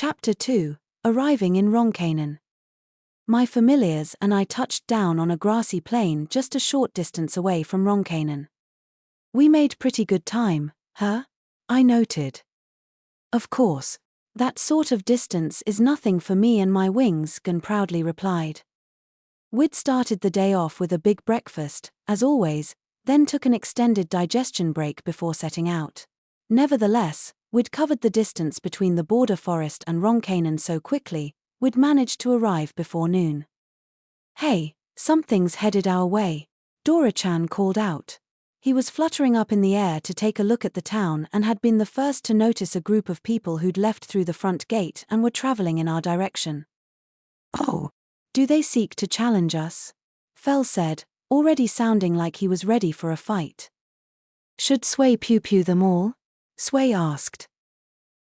Chapter 2. Arriving in Ronkainen. My familiars and I touched down on a grassy plain just a short distance away from Ronkainen. We made pretty good time, huh? I noted. Of course. That sort of distance is nothing for me and my wings, Gun proudly replied. We'd started the day off with a big breakfast, as always, then took an extended digestion break before setting out. Nevertheless, we'd covered the distance between the border forest and Ronkainen so quickly, we'd managed to arrive before noon. Hey, something's headed our way, Dora-chan called out. He was fluttering up in the air to take a look at the town and had been the first to notice a group of people who'd left through the front gate and were traveling in our direction. Oh, do they seek to challenge us? Fell said, already sounding like he was ready for a fight. Should Sway pew-pew them all? Sway asked.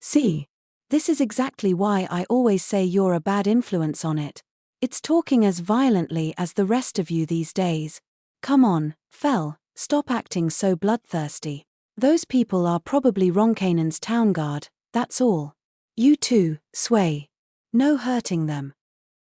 See, this is exactly why I always say you're a bad influence on it. It's talking as violently as the rest of you these days. Come on, Fell, stop acting so bloodthirsty. Those people are probably Ronkainen's town guard, that's all. You too, Sway. No hurting them.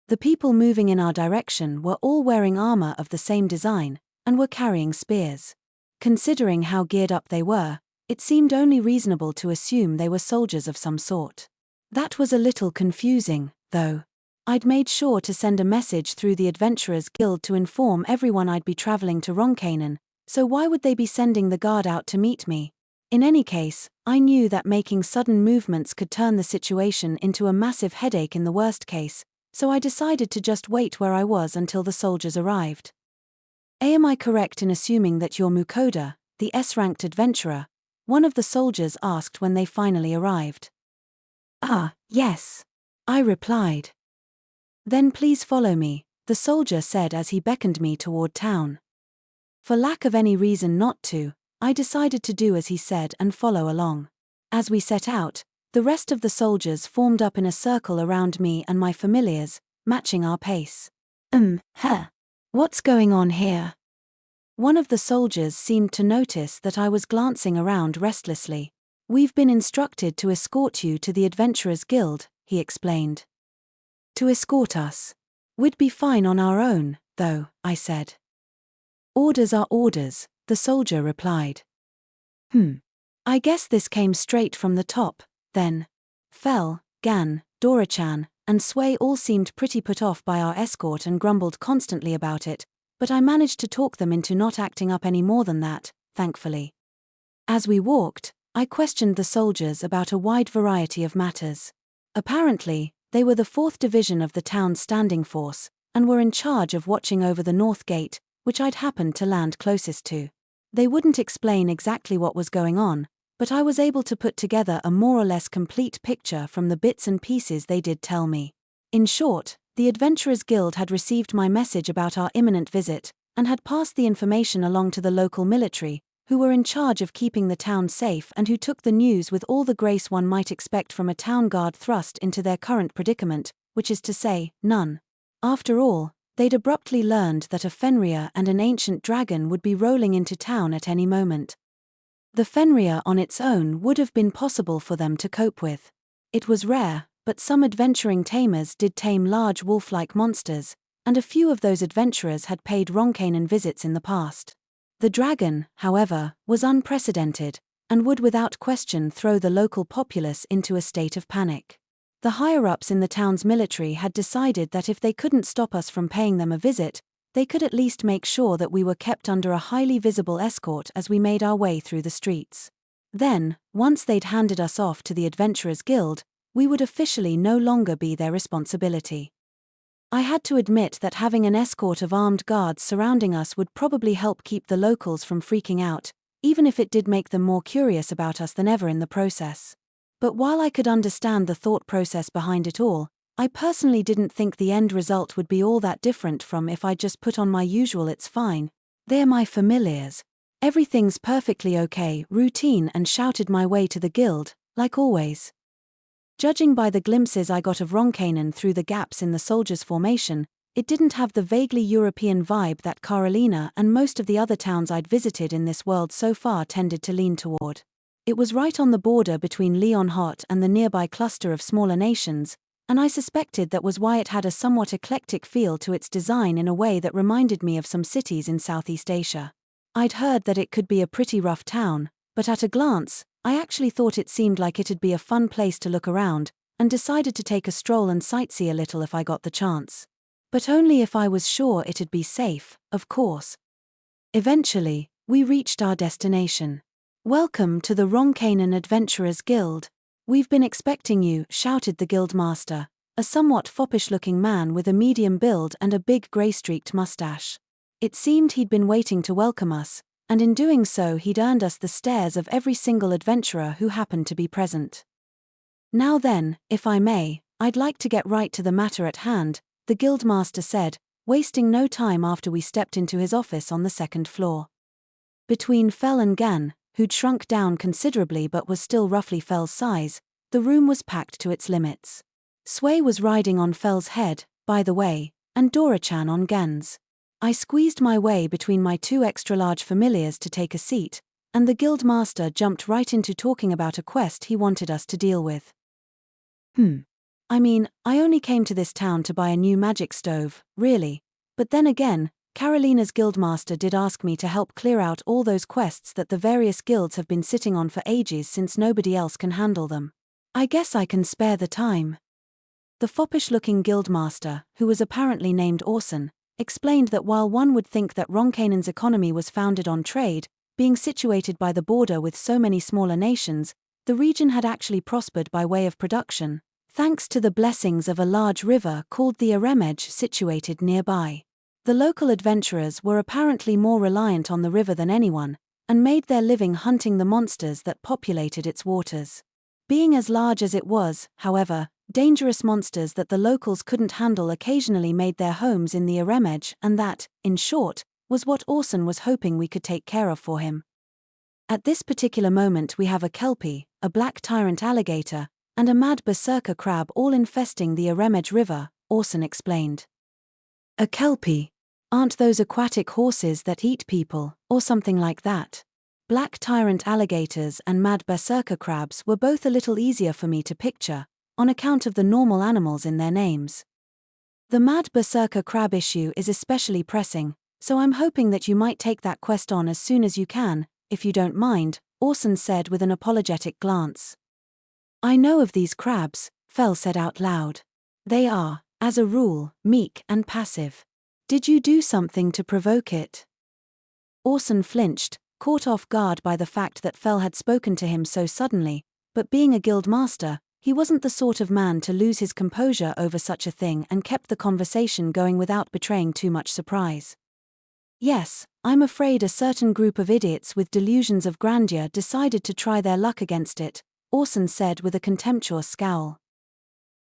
The people moving in our direction were all wearing armor of the same design, and were carrying spears. Considering how geared up they were, it seemed only reasonable to assume they were soldiers of some sort. That was a little confusing, though. I'd made sure to send a message through the Adventurers Guild to inform everyone I'd be traveling to Ronkainen, so why would they be sending the guard out to meet me? In any case, I knew that making sudden movements could turn the situation into a massive headache in the worst case, so I decided to just wait where I was until the soldiers arrived. Am I correct in assuming that you're Mukouda, the S-ranked adventurer? One of the soldiers asked when they finally arrived. Ah, yes. I replied. Then please follow me, the soldier said as he beckoned me toward town. For lack of any reason not to, I decided to do as he said and follow along. As we set out, the rest of the soldiers formed up in a circle around me and my familiars, matching our pace. What's going on here? One of the soldiers seemed to notice that I was glancing around restlessly. We've been instructed to escort you to the Adventurers Guild, he explained. To escort us? We'd be fine on our own, though, I said. Orders are orders, the soldier replied. I guess this came straight from the top, then. Fell, Gan, Dora-chan, and Sway all seemed pretty put off by our escort and grumbled constantly about it, but I managed to talk them into not acting up any more than that, thankfully. As we walked, I questioned the soldiers about a wide variety of matters. Apparently, they were the 4th Division of the town's standing force, and were in charge of watching over the North Gate, which I'd happened to land closest to. They wouldn't explain exactly what was going on, but I was able to put together a more or less complete picture from the bits and pieces they did tell me. In short, the Adventurers Guild had received my message about our imminent visit, and had passed the information along to the local military, who were in charge of keeping the town safe and who took the news with all the grace one might expect from a town guard thrust into their current predicament, which is to say, none. After all, they'd abruptly learned that a Fenrir and an ancient dragon would be rolling into town at any moment. The Fenrir on its own would have been possible for them to cope with. It was rare, but some adventuring tamers did tame large wolf-like monsters, and a few of those adventurers had paid Ronkainen visits in the past. The dragon, however, was unprecedented, and would without question throw the local populace into a state of panic. The higher-ups in the town's military had decided that if they couldn't stop us from paying them a visit, they could at least make sure that we were kept under a highly visible escort as we made our way through the streets. Then, once they'd handed us off to the Adventurers Guild, we would officially no longer be their responsibility. I had to admit that having an escort of armed guards surrounding us would probably help keep the locals from freaking out, even if it did make them more curious about us than ever in the process. But while I could understand the thought process behind it all, I personally didn't think the end result would be all that different from if I just put on my usual "it's fine, they're my familiars, everything's perfectly okay" routine and shouted my way to the guild, like always. Judging by the glimpses I got of Ronkainen through the gaps in the soldiers' formation, it didn't have the vaguely European vibe that Carolina and most of the other towns I'd visited in this world so far tended to lean toward. It was right on the border between Leon Hot and the nearby cluster of smaller nations, and I suspected that was why it had a somewhat eclectic feel to its design in a way that reminded me of some cities in Southeast Asia. I'd heard that it could be a pretty rough town, but at a glance, I actually thought it seemed like it'd be a fun place to look around, and decided to take a stroll and sightsee a little if I got the chance. But only if I was sure it'd be safe, of course. Eventually, we reached our destination. "Welcome to the Ronkainen Adventurers Guild. We've been expecting you," shouted the guildmaster, a somewhat foppish-looking man with a medium build and a big grey-streaked mustache. It seemed he'd been waiting to welcome us, and in doing so he'd earned us the stares of every single adventurer who happened to be present. "Now then, if I may, I'd like to get right to the matter at hand," the guildmaster said, wasting no time after we stepped into his office on the second floor. Between Fel and Gan, who'd shrunk down considerably but was still roughly Fel's size, the room was packed to its limits. Sway was riding on Fel's head, by the way, and Dora-chan on Gan's. I squeezed my way between my two extra-large familiars to take a seat, and the guildmaster jumped right into talking about a quest he wanted us to deal with. I mean, I only came to this town to buy a new magic stove, really. But then again, Carolina's guildmaster did ask me to help clear out all those quests that the various guilds have been sitting on for ages since nobody else can handle them. I guess I can spare the time. The foppish-looking guildmaster, who was apparently named Orson, explained that while one would think that Ronkainen's economy was founded on trade, being situated by the border with so many smaller nations, the region had actually prospered by way of production, thanks to the blessings of a large river called the Aremej situated nearby. The local adventurers were apparently more reliant on the river than anyone, and made their living hunting the monsters that populated its waters. Being as large as it was, however, dangerous monsters that the locals couldn't handle occasionally made their homes in the Aremej, and that, in short, was what Orson was hoping we could take care of for him. At this particular moment we have a kelpie, a black tyrant alligator, and a mad berserker crab all infesting the Aremej River, Orson explained. A kelpie? Aren't those aquatic horses that eat people, or something like that? Black tyrant alligators and mad berserker crabs were both a little easier for me to picture, on account of the normal animals in their names. The mad berserker crab issue is especially pressing, so I'm hoping that you might take that quest on as soon as you can, if you don't mind, Orson said with an apologetic glance. I know of these crabs, Fel said out loud. They are, as a rule, meek and passive. Did you do something to provoke it? Orson flinched, caught off guard by the fact that Fel had spoken to him so suddenly, but being a guild master, he wasn't the sort of man to lose his composure over such a thing and kept the conversation going without betraying too much surprise. Yes, I'm afraid a certain group of idiots with delusions of grandeur decided to try their luck against it, Orson said with a contemptuous scowl.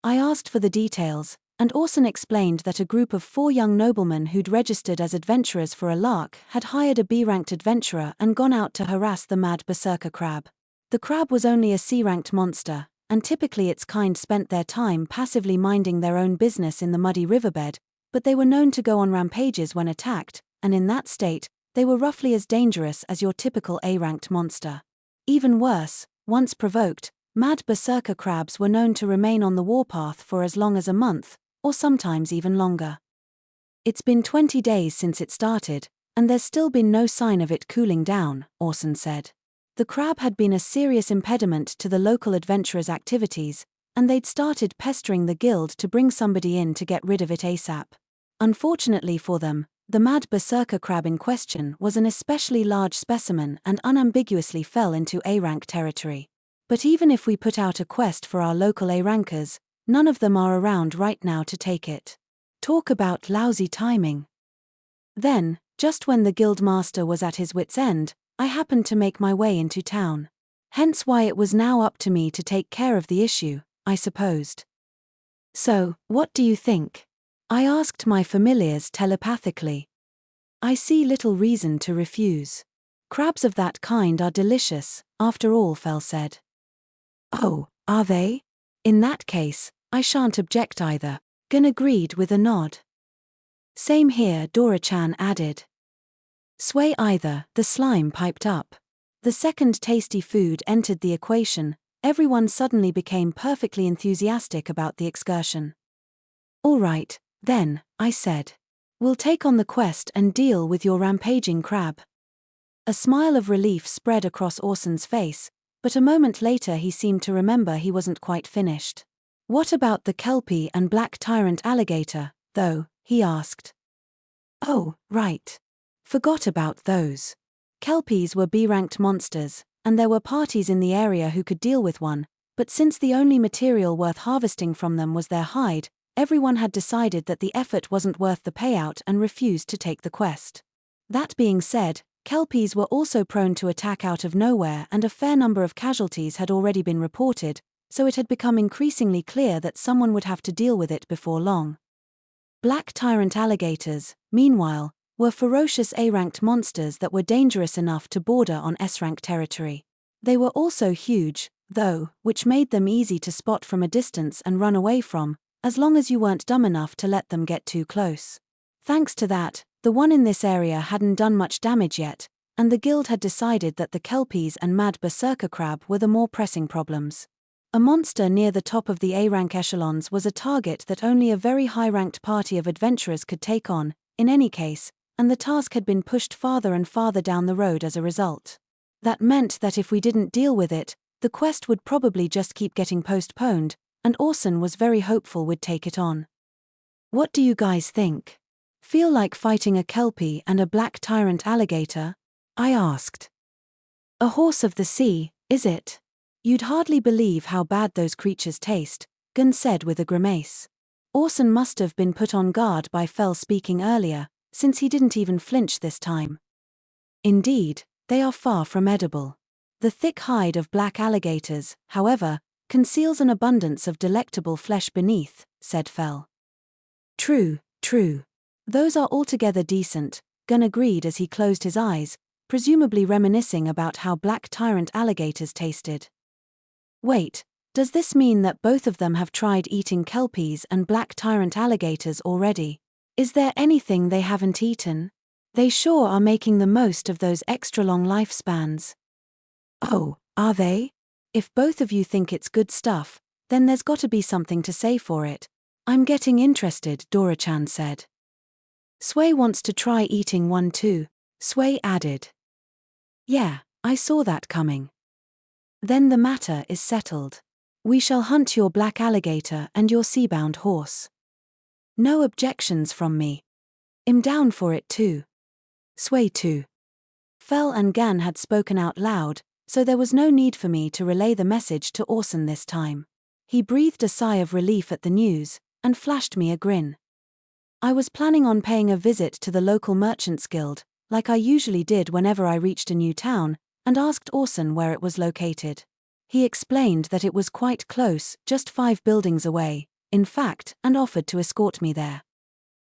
I asked for the details, and Orson explained that a group of 4 young noblemen who'd registered as adventurers for a lark had hired a B-ranked adventurer and gone out to harass the mad berserker crab. The crab was only a C-ranked monster, and typically its kind spent their time passively minding their own business in the muddy riverbed, but they were known to go on rampages when attacked, and in that state, they were roughly as dangerous as your typical A-ranked monster. Even worse, once provoked, mad berserker crabs were known to remain on the warpath for as long as a month, or sometimes even longer. It's been 20 days since it started, and there's still been no sign of it cooling down, Orson said. The crab had been a serious impediment to the local adventurers' activities, and they'd started pestering the guild to bring somebody in to get rid of it ASAP. Unfortunately for them, the mad berserker crab in question was an especially large specimen and unambiguously fell into A-rank territory. But even if we put out a quest for our local A-rankers, none of them are around right now to take it. Talk about lousy timing. Then, just when the guildmaster was at his wit's end, I happened to make my way into town. Hence why it was now up to me to take care of the issue, I supposed. So, what do you think? I asked my familiars telepathically. I see little reason to refuse. Crabs of that kind are delicious, after all, Fel said. Oh, are they? In that case, I shan't object either, Gan agreed with a nod. Same here, Dora-chan added. Sway either, the slime piped up. The second tasty food entered the equation, everyone suddenly became perfectly enthusiastic about the excursion. "All right, then," I said. "We'll take on the quest and deal with your rampaging crab." A smile of relief spread across Orson's face, but a moment later he seemed to remember he wasn't quite finished. "What about the kelpie and black tyrant alligator, though?" he asked. "Oh, right. Forgot about those. Kelpies were B-ranked monsters, and there were parties in the area who could deal with one, but since the only material worth harvesting from them was their hide, everyone had decided that the effort wasn't worth the payout and refused to take the quest. That being said, kelpies were also prone to attack out of nowhere, and a fair number of casualties had already been reported, so it had become increasingly clear that someone would have to deal with it before long. Black tyrant alligators, meanwhile, were ferocious A-ranked monsters that were dangerous enough to border on S-rank territory. They were also huge, though, which made them easy to spot from a distance and run away from, as long as you weren't dumb enough to let them get too close. Thanks to that, the one in this area hadn't done much damage yet, and the guild had decided that the kelpies and mad berserker crab were the more pressing problems. A monster near the top of the A-rank echelons was a target that only a very high-ranked party of adventurers could take on, in any case, and the task had been pushed farther and farther down the road as a result. That meant that if we didn't deal with it, the quest would probably just keep getting postponed, and Orson was very hopeful we'd take it on. "What do you guys think? Feel like fighting a kelpie and a black tyrant alligator?" I asked. "A horse of the sea, is it? You'd hardly believe how bad those creatures taste," Gunn said with a grimace. Orson must have been put on guard by Fell speaking earlier, since he didn't even flinch this time. "Indeed, they are far from edible. The thick hide of black alligators, however, conceals an abundance of delectable flesh beneath," said Fell. "True, true. Those are altogether decent," Gunn agreed as he closed his eyes, presumably reminiscing about how black tyrant alligators tasted. "Wait, does this mean that both of them have tried eating kelpies and black tyrant alligators already? Is there anything they haven't eaten? They sure are making the most of those extra long lifespans." "Oh, are they? If both of you think it's good stuff, then there's gotta be something to say for it. I'm getting interested," Dora-chan said. "Sway wants to try eating one too," Sway added. "Yeah, I saw that coming." "Then the matter is settled. We shall hunt your black alligator and your sea-bound horse. No objections from me. I'm down for it too. Sway too." Fell and Gan had spoken out loud, so there was no need for me to relay the message to Orson this time. He breathed a sigh of relief at the news, and flashed me a grin. I was planning on paying a visit to the local merchants' guild, like I usually did whenever I reached a new town, and asked Orson where it was located. He explained that it was quite close, just 5 buildings away, in fact, and offered to escort me there.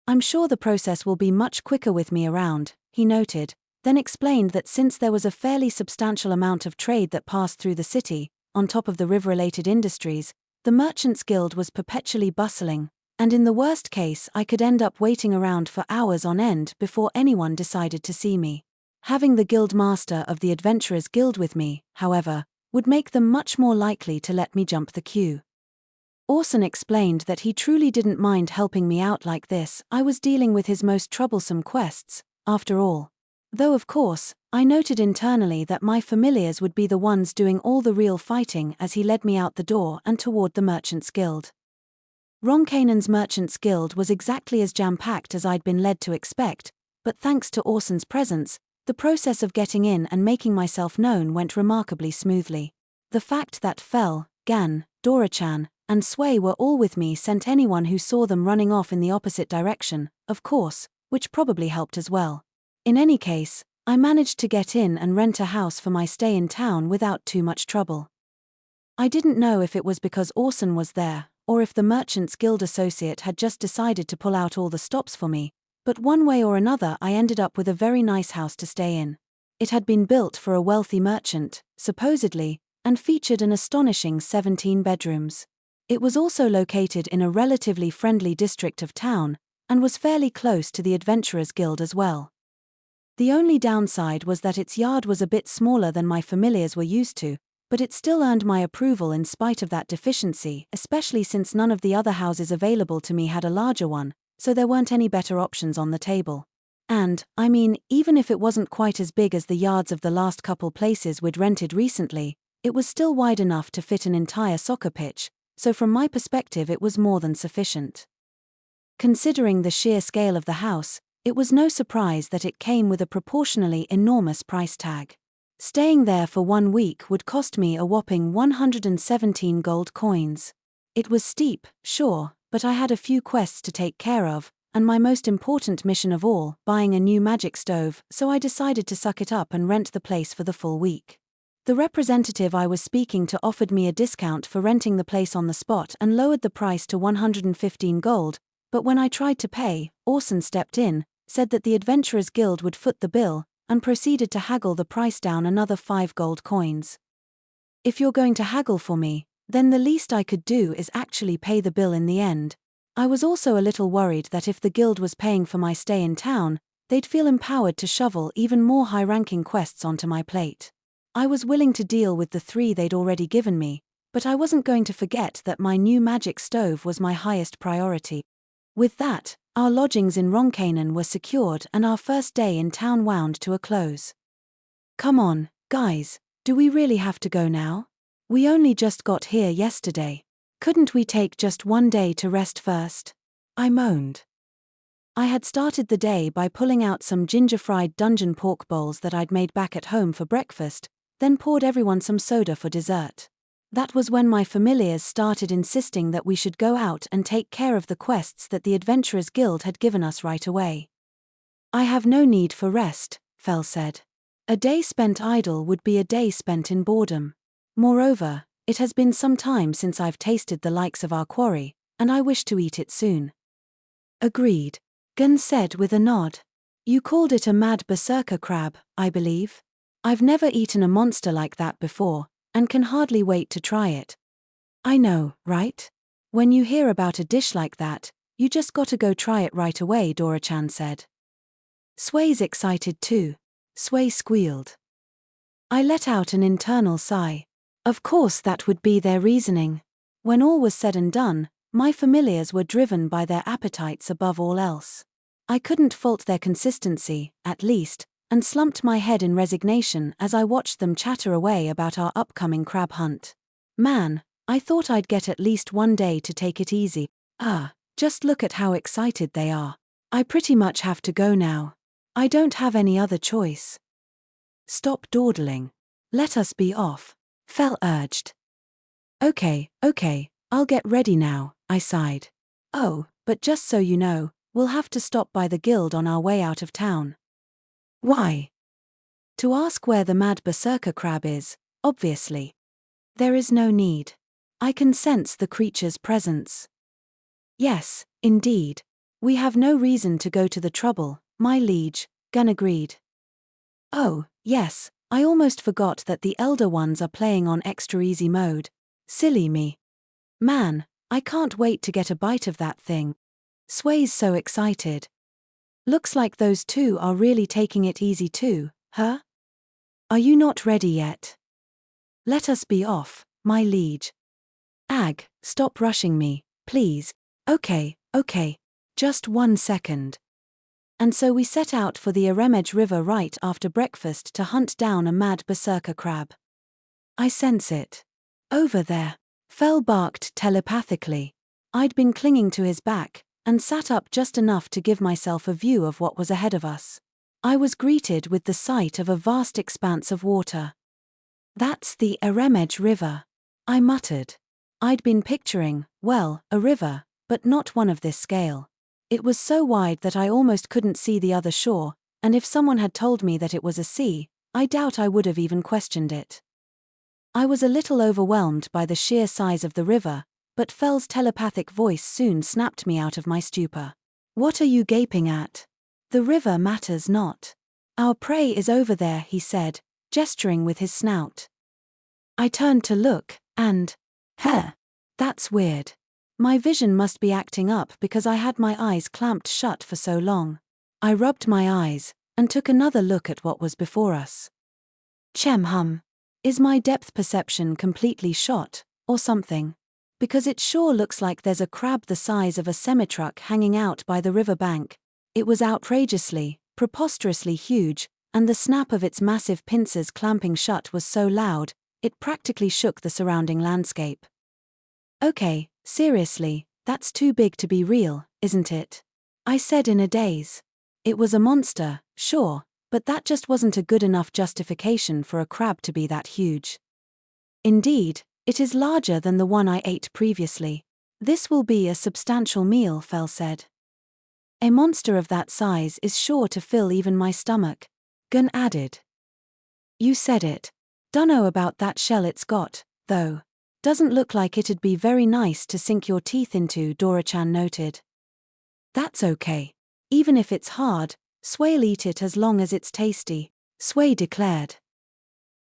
"I'm sure the process will be much quicker with me around," he noted, then explained that since there was a fairly substantial amount of trade that passed through the city, on top of the river-related industries, the Merchants Guild was perpetually bustling, and in the worst case I could end up waiting around for hours on end before anyone decided to see me. Having the guild master of the Adventurers Guild with me, however, would make them much more likely to let me jump the queue. Orson explained that he truly didn't mind helping me out like this. I was dealing with his most troublesome quests, after all. Though of course, I noted internally that my familiars would be the ones doing all the real fighting as he led me out the door and toward the Merchants Guild. Ronkanen's Merchants Guild was exactly as jam-packed as I'd been led to expect, but thanks to Orson's presence, the process of getting in and making myself known went remarkably smoothly. The fact that Fell, Gan, Dora-chan, and Sway were all with me sent anyone who saw them running off in the opposite direction, of course, which probably helped as well. In any case, I managed to get in and rent a house for my stay in town without too much trouble. I didn't know if it was because Orson was there, or if the Merchants Guild associate had just decided to pull out all the stops for me, but one way or another I ended up with a very nice house to stay in. It had been built for a wealthy merchant, supposedly, and featured an astonishing 17 bedrooms. It was also located in a relatively friendly district of town, and was fairly close to the Adventurers Guild as well. The only downside was that its yard was a bit smaller than my familiars were used to, but it still earned my approval in spite of that deficiency, especially since none of the other houses available to me had a larger one, so there weren't any better options on the table. And, I mean, even if it wasn't quite as big as the yards of the last couple places we'd rented recently, it was still wide enough to fit an entire soccer pitch, so from my perspective it was more than sufficient. Considering the sheer scale of the house, it was no surprise that it came with a proportionally enormous price tag. Staying there for 1 week would cost me a whopping 117 gold coins. It was steep, sure, but I had a few quests to take care of, and my most important mission of all, buying a new magic stove, so I decided to suck it up and rent the place for the full week. The representative I was speaking to offered me a discount for renting the place on the spot and lowered the price to 115 gold, but when I tried to pay, Orson stepped in, said that the Adventurers Guild would foot the bill, and proceeded to haggle the price down another 5 gold coins. If you're going to haggle for me, then the least I could do is actually pay the bill in the end. I was also a little worried that if the guild was paying for my stay in town, they'd feel empowered to shovel even more high-ranking quests onto my plate. I was willing to deal with the 3 they'd already given me, but I wasn't going to forget that my new magic stove was my highest priority. With that, our lodgings in Ronkainen were secured and our first day in town wound to a close. Come on, guys, do we really have to go now? We only just got here yesterday. Couldn't we take just 1 day to rest first? I moaned. I had started the day by pulling out some ginger-fried dungeon pork bowls that I'd made back at home for breakfast, then poured everyone some soda for dessert. That was when my familiars started insisting that we should go out and take care of the quests that the Adventurers Guild had given us right away. I have no need for rest, Fel said. A day spent idle would be a day spent in boredom. Moreover, it has been some time since I've tasted the likes of our quarry, and I wish to eat it soon. Agreed, Gun said with a nod. You called it a mad berserker crab, I believe? I've never eaten a monster like that before, and can hardly wait to try it. I know, right? When you hear about a dish like that, you just gotta go try it right away, Dora-chan said. Sway's excited too. Sway squealed. I let out an internal sigh. Of course that would be their reasoning. When all was said and done, my familiars were driven by their appetites above all else. I couldn't fault their consistency, at least, and slumped my head in resignation as I watched them chatter away about our upcoming crab hunt. Man, I thought I'd get at least 1 day to take it easy. Just look at how excited they are. I pretty much have to go now. I don't have any other choice. Stop dawdling. Let us be off, Fel urged. Okay, I'll get ready now, I sighed. Oh, but just so you know, we'll have to stop by the guild on our way out of town. Why? To ask where the mad berserker crab is, obviously. There is no need. I can sense the creature's presence. Yes, indeed. We have no reason to go to the trouble, my liege, Gun agreed. Oh, yes, I almost forgot that the elder ones are playing on extra easy mode. Silly me. Man, I can't wait to get a bite of that thing. Sway's so excited. Looks like those 2 are really taking it easy too, huh? Are you not ready yet? Let us be off, my liege. Ag, stop rushing me, please. Okay, just 1 second. And so we set out for the Aremej River right after breakfast to hunt down a mad berserker crab. I sense it. Over there. Fel barked telepathically. I'd been clinging to his back, and sat up just enough to give myself a view of what was ahead of us. I was greeted with the sight of a vast expanse of water. That's the Aremej River, I muttered. I'd been picturing, well, a river, but not one of this scale. It was so wide that I almost couldn't see the other shore, and if someone had told me that it was a sea, I doubt I would have even questioned it. I was a little overwhelmed by the sheer size of the river, but Fel's telepathic voice soon snapped me out of my stupor. What are you gaping at? The river matters not. Our prey is over there, he said, gesturing with his snout. I turned to look, and, that's weird. My vision must be acting up because I had my eyes clamped shut for so long. I rubbed my eyes, and took another look at what was before us. Hum. Is my depth perception completely shot, or something? Because it sure looks like there's a crab the size of a semi-truck hanging out by the river bank. It was outrageously, preposterously huge, and the snap of its massive pincers clamping shut was so loud, it practically shook the surrounding landscape. Okay, seriously, that's too big to be real, isn't it? I said in a daze. It was a monster, sure, but that just wasn't a good enough justification for a crab to be that huge. Indeed, it is larger than the one I ate previously. This will be a substantial meal, Fel said. A monster of that size is sure to fill even my stomach, Gun added. You said it. Dunno about that shell it's got, though. Doesn't look like it'd be very nice to sink your teeth into, Dora-chan noted. That's okay. Even if it's hard, Sway'll eat it as long as it's tasty, Sway declared.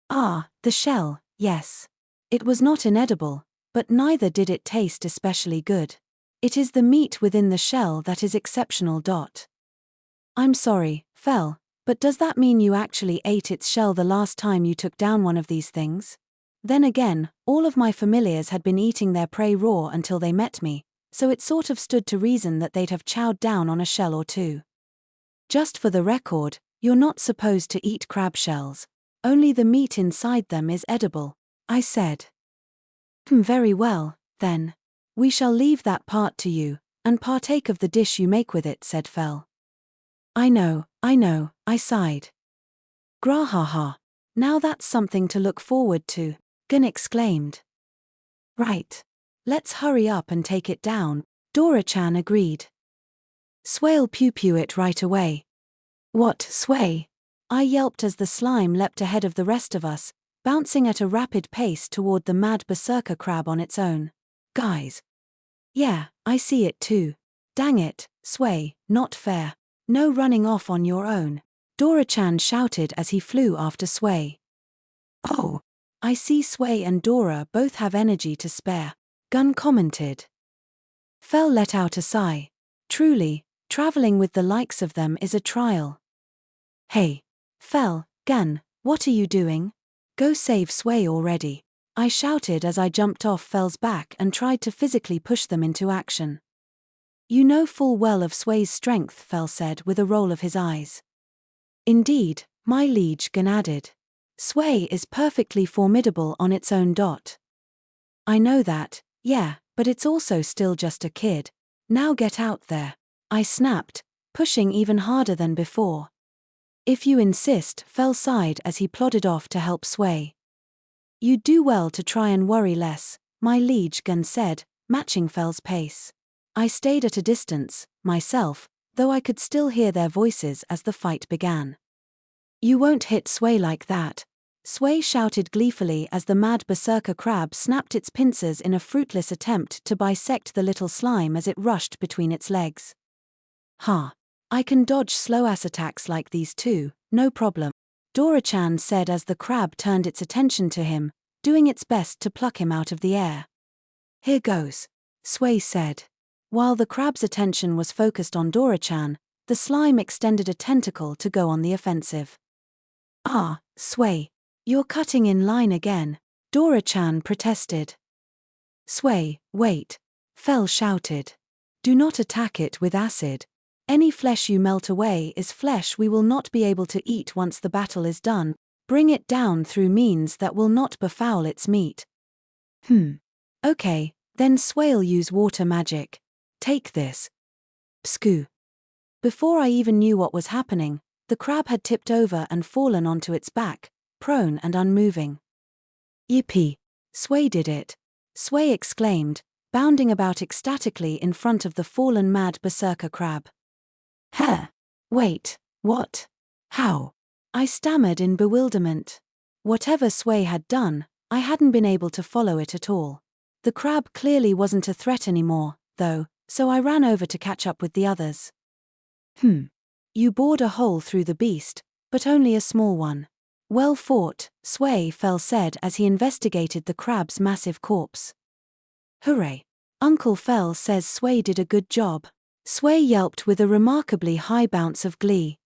Ah, the shell, yes. It was not inedible, but neither did it taste especially good. It is the meat within the shell that is exceptional. I'm sorry, Fel, but does that mean you actually ate its shell the last time you took down one of these things? Then again, all of my familiars had been eating their prey raw until they met me, so it sort of stood to reason that they'd have chowed down on a shell or two. Just for the record, you're not supposed to eat crab shells. Only the meat inside them is edible, I said. Very well, then. We shall leave that part to you, and partake of the dish you make with it, said Fel. I know, I sighed. Grahaha. Now that's something to look forward to, Gun exclaimed. Right. Let's hurry up and take it down, Dora-chan agreed. Sway'll pew-pew it right away. What, Sway? I yelped as the slime leapt ahead of the rest of us, bouncing at a rapid pace toward the mad berserker crab on its own. Guys. Yeah, I see it too. Dang it, Sway, not fair. No running off on your own, Dora-chan shouted as he flew after Sway. Oh. I see Sway and Dora both have energy to spare, Gun commented. Fel let out a sigh. Truly, traveling with the likes of them is a trial. Hey. Fel, Gun, what are you doing? Go save Sway already, I shouted as I jumped off Fel's back and tried to physically push them into action. You know full well of Sway's strength, Fel said with a roll of his eyes. Indeed, my liege, Gun added. Sway is perfectly formidable on its own. I know that, yeah, but it's also still just a kid. Now get out there, I snapped, pushing even harder than before. If you insist, Fel sighed as he plodded off to help Sway. You'd do well to try and worry less, my liege, Gun said, matching Fel's pace. I stayed at a distance, myself, though I could still hear their voices as the fight began. You won't hit Sway like that, Sway shouted gleefully as the mad berserker crab snapped its pincers in a fruitless attempt to bisect the little slime as it rushed between its legs. Ha! I can dodge slow-ass attacks like these too, no problem, Dora-chan said as the crab turned its attention to him, doing its best to pluck him out of the air. Here goes, Sway said. While the crab's attention was focused on Dora-chan, the slime extended a tentacle to go on the offensive. Ah, Sway. You're cutting in line again, Dora-chan protested. Sway, wait, Fel shouted. Do not attack it with acid. Any flesh you melt away is flesh we will not be able to eat once the battle is done. Bring it down through means that will not befoul its meat. Okay, then Sway'll use water magic. Take this. Psku. Before I even knew what was happening, the crab had tipped over and fallen onto its back, prone and unmoving. Yippee! Sway did it! Sway exclaimed, bounding about ecstatically in front of the fallen mad berserker crab. Huh? Wait, what? How? I stammered in bewilderment. Whatever Sway had done, I hadn't been able to follow it at all. The crab clearly wasn't a threat anymore, though, so I ran over to catch up with the others. You bored a hole through the beast, but only a small one. Well fought, Sway, Fel said as he investigated the crab's massive corpse. Hooray! Uncle Fel says Sway did a good job. Sway yelped with a remarkably high bounce of glee.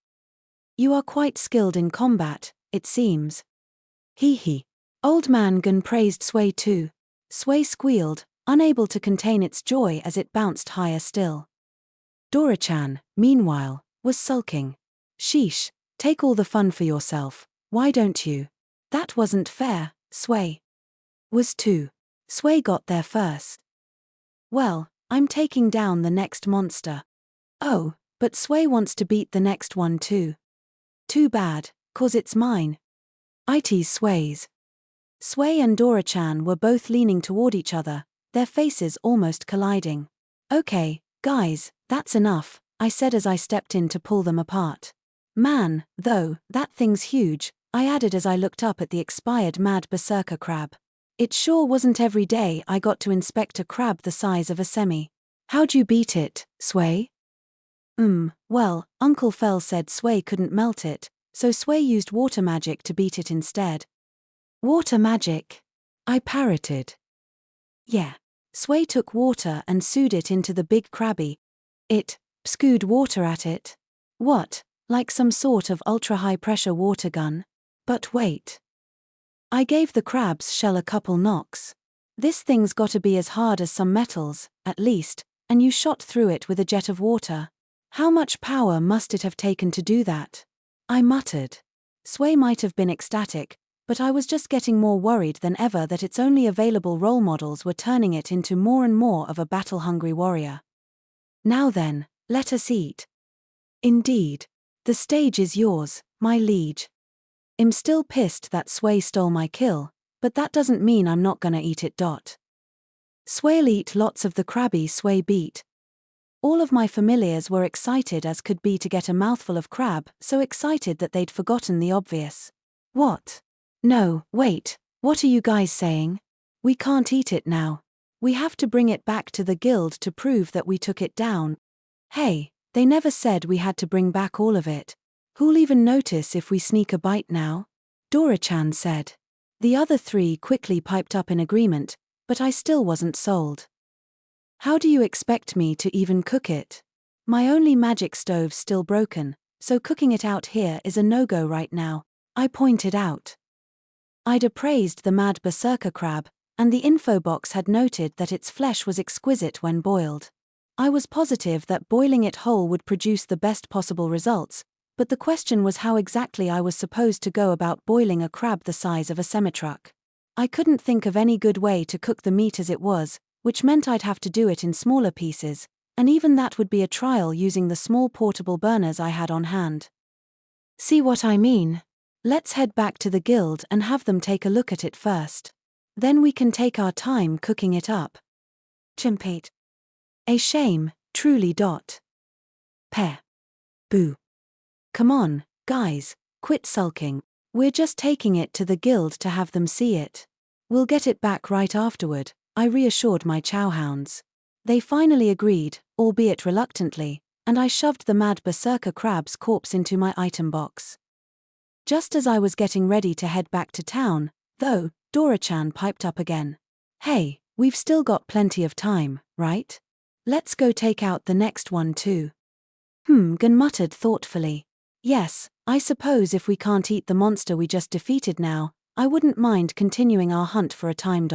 You are quite skilled in combat, it seems. Hee hee. Old man Gun praised Sway too. Sway squealed, unable to contain its joy as it bounced higher still. Dora-chan, meanwhile, was sulking. Sheesh, take all the fun for yourself, why don't you? That wasn't fair, Sway. Was too. Sway got there first. Well, I'm taking down the next monster. Oh, but Sway wants to beat the next one too. Too bad, 'cause it's mine. I tease Sway's. Sway and Dora-chan were both leaning toward each other, their faces almost colliding. Okay, guys, that's enough, I said as I stepped in to pull them apart. Man, though, that thing's huge, I added as I looked up at the expired mad berserker crab. It sure wasn't every day I got to inspect a crab the size of a semi. How'd you beat it, Sway? Well, Uncle Fell said Sway couldn't melt it, so Sway used water magic to beat it instead. Water magic? I parroted. Yeah. Sway took water and sued it into the big crabby. It spewed water at it. What, like some sort of ultra-high pressure water gun? But wait. I gave the crab's shell a couple knocks. This thing's gotta be as hard as some metals, at least, and you shot through it with a jet of water. How much power must it have taken to do that? I muttered. Sway might have been ecstatic, but I was just getting more worried than ever that its only available role models were turning it into more and more of a battle-hungry warrior. Now then, let us eat. Indeed. The stage is yours, my liege. I'm still pissed that Sway stole my kill, but that doesn't mean I'm not gonna eat it. Sway'll eat lots of the crabby Sway beat. All of my familiars were excited as could be to get a mouthful of crab, so excited that they'd forgotten the obvious. What? No, wait, what are you guys saying? We can't eat it now. We have to bring it back to the guild to prove that we took it down. Hey, they never said we had to bring back all of it. Who'll even notice if we sneak a bite now? Dora-chan said. The other three quickly piped up in agreement, but I still wasn't sold. How do you expect me to even cook it? My only magic stove's still broken, so cooking it out here is a no-go right now, I pointed out. I'd appraised the mad berserker crab, and the info box had noted that its flesh was exquisite when boiled. I was positive that boiling it whole would produce the best possible results, but the question was how exactly I was supposed to go about boiling a crab the size of a semi-truck. I couldn't think of any good way to cook the meat as it was, which meant I'd have to do it in smaller pieces, and even that would be a trial using the small portable burners I had on hand. See what I mean? Let's head back to the guild and have them take a look at it first. Then we can take our time cooking it up. Chimpate. A shame, truly. Peh. Boo. Come on, guys, quit sulking. We're just taking it to the guild to have them see it. We'll get it back right afterward, I reassured my chowhounds. They finally agreed, albeit reluctantly, and I shoved the mad berserker crab's corpse into my item box. Just as I was getting ready to head back to town, though, Dora-chan piped up again. Hey, we've still got plenty of time, right? Let's go take out the next one too. Gun muttered thoughtfully. Yes, I suppose if we can't eat the monster we just defeated now, I wouldn't mind continuing our hunt for a time.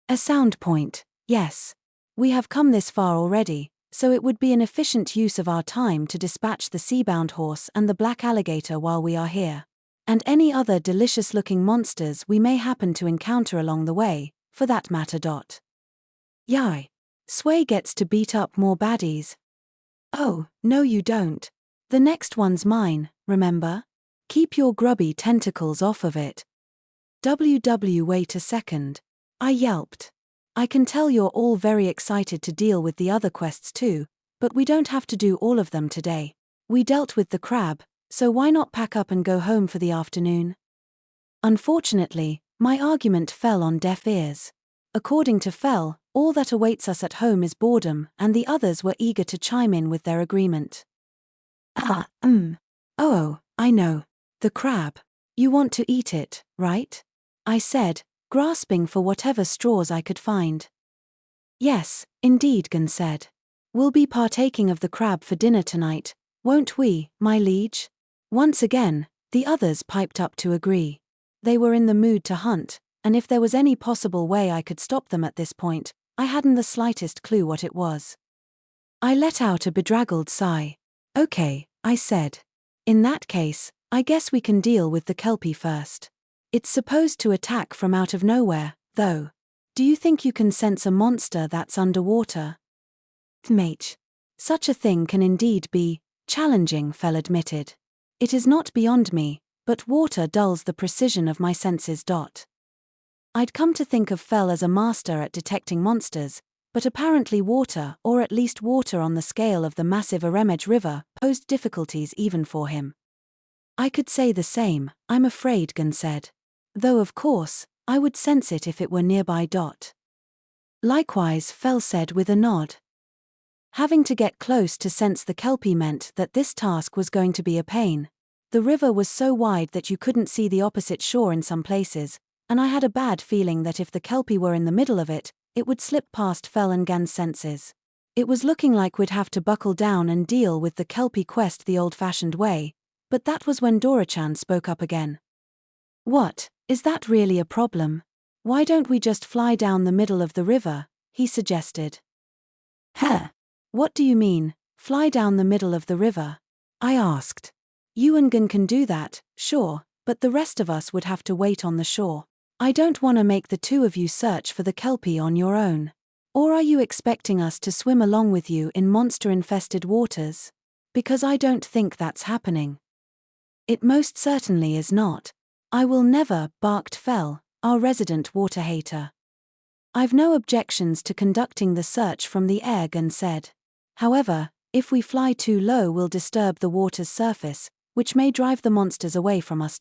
A sound point, yes. We have come this far already, so it would be an efficient use of our time to dispatch the seabound horse and the black alligator while we are here. And any other delicious-looking monsters we may happen to encounter along the way, for that matter. Yai. Sway gets to beat up more baddies. Oh, no you don't. The next one's mine, remember? Keep your grubby tentacles off of it. Wait a second. I yelped. I can tell you're all very excited to deal with the other quests too, but we don't have to do all of them today. We dealt with the crab, so why not pack up and go home for the afternoon? Unfortunately, my argument fell on deaf ears. According to Fell, all that awaits us at home is boredom, and the others were eager to chime in with their agreement. Oh, I know. The crab. You want to eat it, right? I said, grasping for whatever straws I could find. Yes, indeed, Gun said. We'll be partaking of the crab for dinner tonight, won't we, my liege? Once again, the others piped up to agree. They were in the mood to hunt, and if there was any possible way I could stop them at this point, I hadn't the slightest clue what it was. I let out a bedraggled sigh. Okay, I said. In that case, I guess we can deal with the kelpie first. It's supposed to attack from out of nowhere, though. Do you think you can sense a monster that's underwater? Mate. Such a thing can indeed be challenging, Fell admitted. It is not beyond me, but water dulls the precision of my senses. I'd come to think of Fell as a master at detecting monsters, but apparently water, or at least water on the scale of the massive Aremej River, posed difficulties even for him. I could say the same, I'm afraid, Gun said. Though of course, I would sense it if it were nearby. Likewise, Fell said with a nod. Having to get close to sense the kelpie meant that this task was going to be a pain. The river was so wide that you couldn't see the opposite shore in some places, and I had a bad feeling that if the kelpie were in the middle of it, it would slip past Fell and Gan's senses. It was looking like we'd have to buckle down and deal with the kelpie quest the old-fashioned way, but that was when Dora-chan spoke up again. What, is that really a problem? Why don't we just fly down the middle of the river? He suggested. Huh? What do you mean, fly down the middle of the river? I asked. You and Gun can do that, sure, but the rest of us would have to wait on the shore. I don't want to make the two of you search for the kelpie on your own. Or are you expecting us to swim along with you in monster-infested waters? Because I don't think that's happening. It most certainly is not. I will never, barked Fell, our resident water hater. I've no objections to conducting the search from the air, Gun said. However, if we fly too low we'll disturb the water's surface, which may drive the monsters away from us.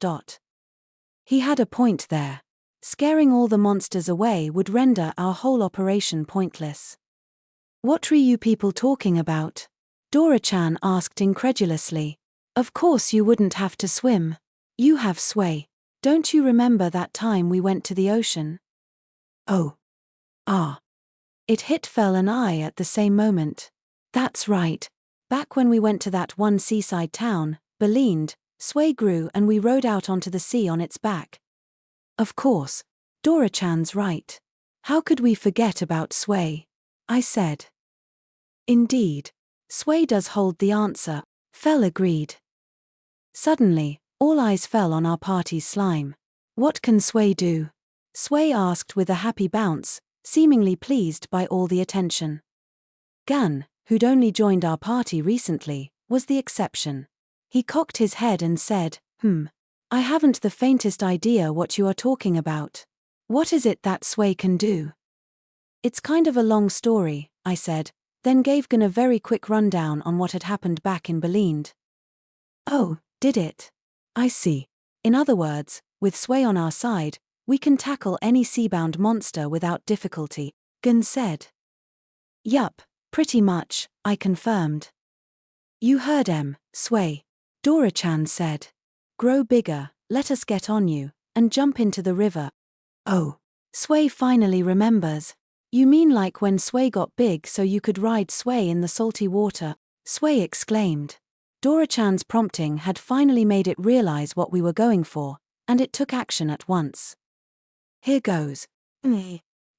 He had a point there. Scaring all the monsters away would render our whole operation pointless. What are you people talking about? Dora-chan asked incredulously. Of course you wouldn't have to swim. You have sway. Don't you remember that time we went to the ocean? Oh. Ah. It hit Fell and I at the same moment. That's right. Back when we went to that one seaside town, Belind, sway grew and we rode out onto the sea on its back. Of course. Dora-chan's right. How could we forget about sway? I said. Indeed. Sway does hold the answer, Fell agreed. Suddenly, all eyes fell on our party's slime. What can Sway do? Sway asked with a happy bounce, seemingly pleased by all the attention. Gan, who'd only joined our party recently, was the exception. He cocked his head and said, I haven't the faintest idea what you are talking about. What is it that Sway can do? It's kind of a long story, I said, then gave Gan a very quick rundown on what had happened back in Belind. Oh, did it? I see. In other words, with Sway on our side, we can tackle any seabound monster without difficulty, Gan said. Yup, pretty much, I confirmed. You heard Sway. Dora-chan said. Grow bigger, let us get on you, and jump into the river. Oh. Sway finally remembers. You mean like when Sway got big so you could ride Sway in the salty water? Sway exclaimed. Dora-chan's prompting had finally made it realize what we were going for, and it took action at once. Here goes.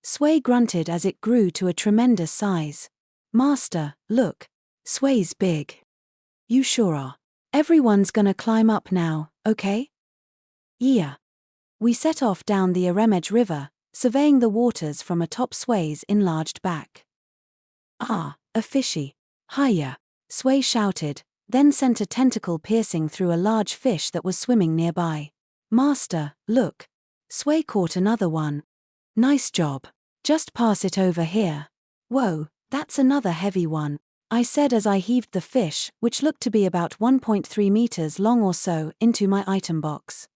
Sway grunted as it grew to a tremendous size. Master, look. Sway's big. You sure are. Everyone's gonna climb up now, okay? Yeah. We set off down the Aremej River, surveying the waters from atop Sway's enlarged back. Ah, a fishy. Hiya. Sway shouted, then sent a tentacle piercing through a large fish that was swimming nearby. Master, look. Sway caught another one. Nice job. Just pass it over here. Whoa, that's another heavy one, I said as I heaved the fish, which looked to be about 1.3 meters long or so, into my item box.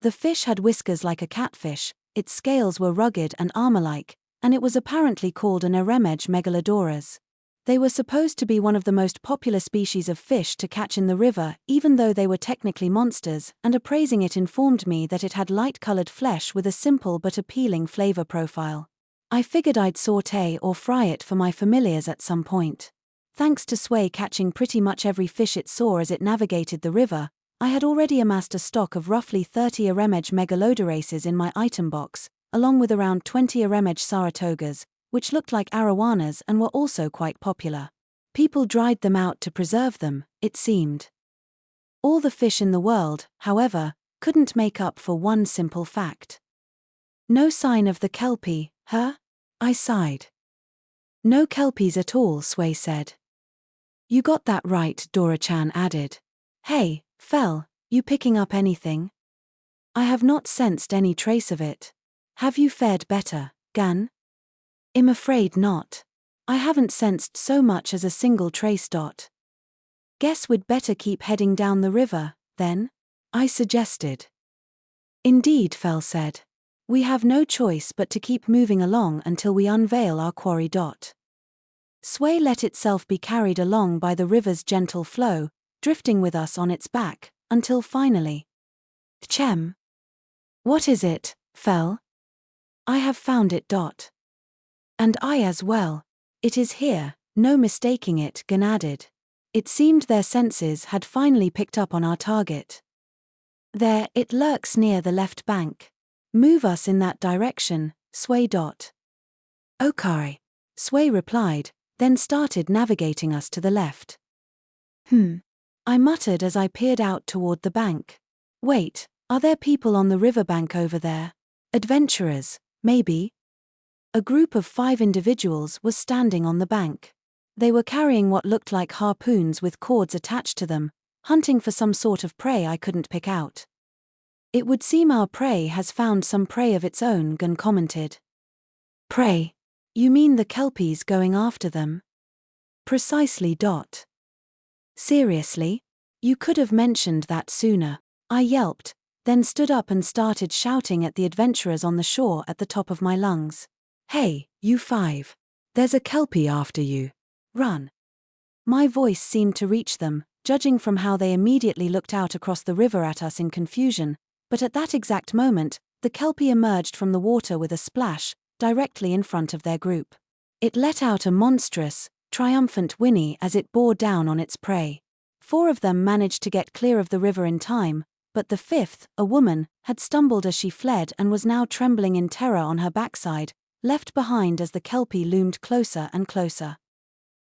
The fish had whiskers like a catfish, its scales were rugged and armor-like, and it was apparently called an Aremej megalodoras. They were supposed to be one of the most popular species of fish to catch in the river, even though they were technically monsters, and appraising it informed me that it had light-colored flesh with a simple but appealing flavor profile. I figured I'd saute or fry it for my familiars at some point. Thanks to Sway catching pretty much every fish it saw as it navigated the river, I had already amassed a stock of roughly 30 Aremege megalodoraces in my item box, along with around 20 Aremege Saratogas, which looked like arowanas and were also quite popular. People dried them out to preserve them, it seemed. All the fish in the world, however, couldn't make up for one simple fact. No sign of the kelpie, huh? I sighed. No kelpies at all, Sway said. You got that right, Dora-chan added. Hey, Fel, you picking up anything? I have not sensed any trace of it. Have you fared better, Gan? I'm afraid not. I haven't sensed so much as a single trace. Guess we'd better keep heading down the river, then? I suggested. Indeed, Fel said. We have no choice but to keep moving along until we unveil our quarry. Sway let itself be carried along by the river's gentle flow, drifting with us on its back, until finally. Chem. What is it, Fel? I have found it. And I as well. It is here, no mistaking it, Gan added. It seemed their senses had finally picked up on our target. There, it lurks near the left bank. Move us in that direction, Sway. Okay. Sway replied, then started navigating us to the left. I muttered as I peered out toward the bank. Wait, are there people on the riverbank over there? Adventurers, maybe? A group of 5 individuals was standing on the bank. They were carrying what looked like harpoons with cords attached to them, hunting for some sort of prey I couldn't pick out. It would seem our prey has found some prey of its own, Gun commented. Prey? You mean the kelpies going after them? Precisely. Seriously? You could have mentioned that sooner, I yelped, then stood up and started shouting at the adventurers on the shore at the top of my lungs. Hey, you 5. There's a kelpie after you. Run. My voice seemed to reach them, judging from how they immediately looked out across the river at us in confusion, but at that exact moment, the kelpie emerged from the water with a splash, directly in front of their group. It let out a monstrous, triumphant whinny as it bore down on its prey. 4 of them managed to get clear of the river in time, but the 5th, a woman, had stumbled as she fled and was now trembling in terror on her backside, left behind as the kelpie loomed closer and closer.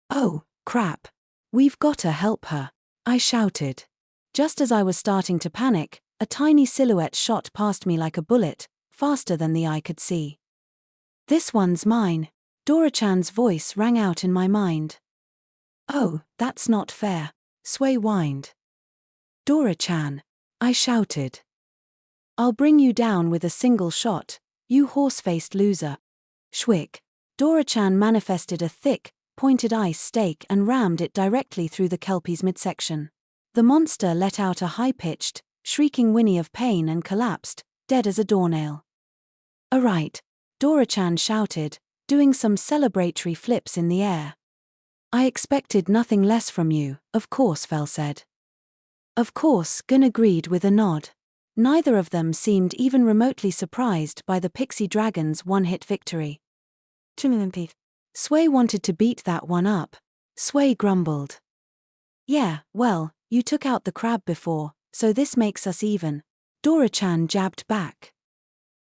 Oh, crap. We've gotta help her, I shouted. Just as I was starting to panic, a tiny silhouette shot past me like a bullet, faster than the eye could see. This one's mine, Dora-chan's voice rang out in my mind. Oh, that's not fair, Sway whined. Dora-chan, I shouted. I'll bring you down with a single shot, you horse-faced loser. Shwick. Dora-chan manifested a thick, pointed ice stake and rammed it directly through the kelpie's midsection. The monster let out a high-pitched, shrieking whinny of pain and collapsed, dead as a doornail. Alright, Dora-chan shouted, doing some celebratory flips in the air. I expected nothing less from you, of course, Fel said. Of course, Gun agreed with a nod. Neither of them seemed even remotely surprised by the pixie dragon's one-hit victory. Sway wanted to beat that one up. Sway grumbled. Yeah, well, you took out the crab before, so this makes us even. Dora-chan jabbed back.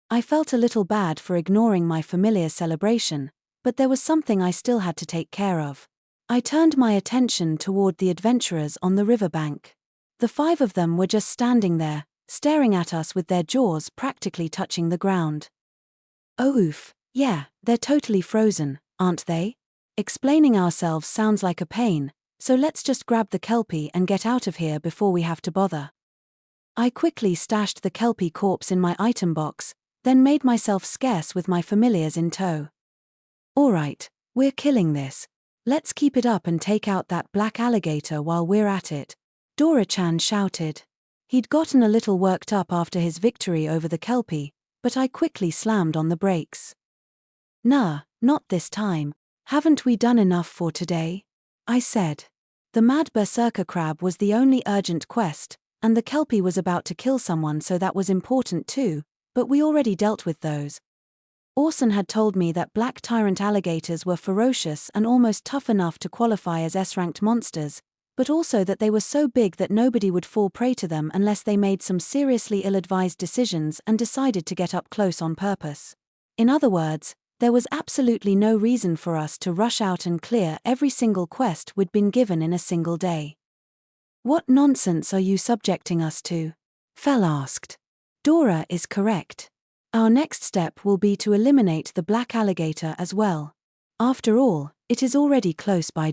I felt a little bad for ignoring my familiar celebration, but there was something I still had to take care of. I turned my attention toward the adventurers on the riverbank. The 5 of them were just standing there, staring at us with their jaws practically touching the ground. Oh oof, yeah, they're totally frozen, aren't they? Explaining ourselves sounds like a pain, so let's just grab the kelpie and get out of here before we have to bother. I quickly stashed the kelpie corpse in my item box, then made myself scarce with my familiars in tow. Alright, we're killing this. Let's keep it up and take out that black alligator while we're at it, Dora-chan shouted. He'd gotten a little worked up after his victory over the kelpie, but I quickly slammed on the brakes. Nah, not this time. Haven't we done enough for today? I said. The mad berserker crab was the only urgent quest, and the kelpie was about to kill someone, so that was important too, but we already dealt with those. Orson had told me that black tyrant alligators were ferocious and almost tough enough to qualify as S-ranked monsters, but also that they were so big that nobody would fall prey to them unless they made some seriously ill-advised decisions and decided to get up close on purpose. In other words, there was absolutely no reason for us to rush out and clear every single quest we'd been given in a single day. "What nonsense are you subjecting us to?" Fel asked. Dora is correct. Our next step will be to eliminate the black alligator as well. After all, it is already close by.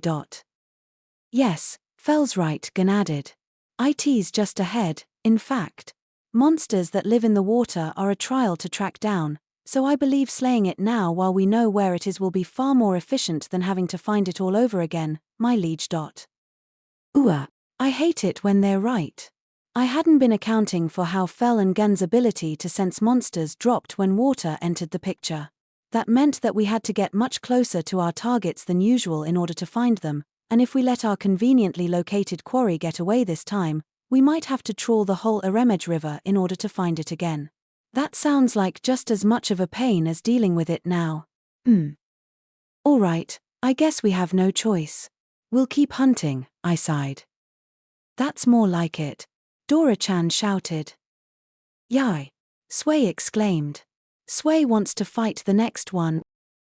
Yes, Fel's right, Gun added. It's just ahead. In fact, monsters that live in the water are a trial to track down, so I believe slaying it now while we know where it is will be far more efficient than having to find it all over again, my liege. I hate it when they're right. I hadn't been accounting for how Fel and Gun's ability to sense monsters dropped when water entered the picture. That meant that we had to get much closer to our targets than usual in order to find them, and if we let our conveniently located quarry get away this time, we might have to trawl the whole Aremej River in order to find it again. That sounds like just as much of a pain as dealing with it now. All right, I guess we have no choice. We'll keep hunting, I sighed. That's more like it, Dora-chan shouted. Yai! Sway exclaimed. Sway wants to fight the next one.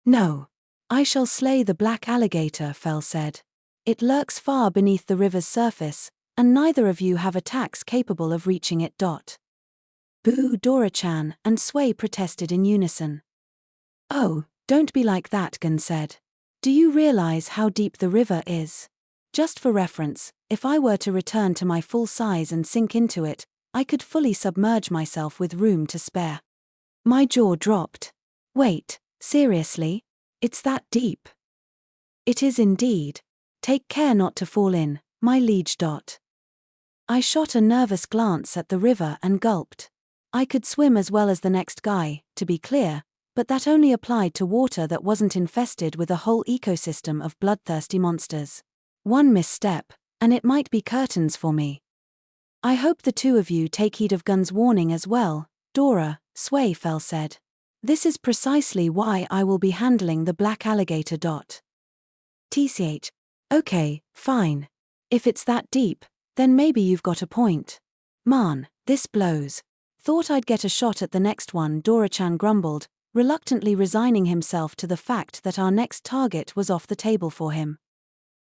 No. I shall slay the black alligator, Fel said. It lurks far beneath the river's surface, and neither of you have attacks capable of reaching it. Boo! Dora-chan and Sway protested in unison. Oh, don't be like that, Gun said. Do you realize how deep the river is? Just for reference, if I were to return to my full size and sink into it, I could fully submerge myself with room to spare. My jaw dropped. Wait, seriously? It's that deep? It is indeed. Take care not to fall in, my liege. I shot a nervous glance at the river and gulped. I could swim as well as the next guy, to be clear, but that only applied to water that wasn't infested with a whole ecosystem of bloodthirsty monsters. One misstep, and it might be curtains for me. I hope the two of you take heed of Gun's warning as well, Dora, Sway, Fel said. This is precisely why I will be handling the black alligator. TCH. Okay, fine. If it's that deep, then maybe you've got a point. Man, this blows. Thought I'd get a shot at the next one, Dora-chan grumbled, reluctantly resigning himself to the fact that our next target was off the table for him.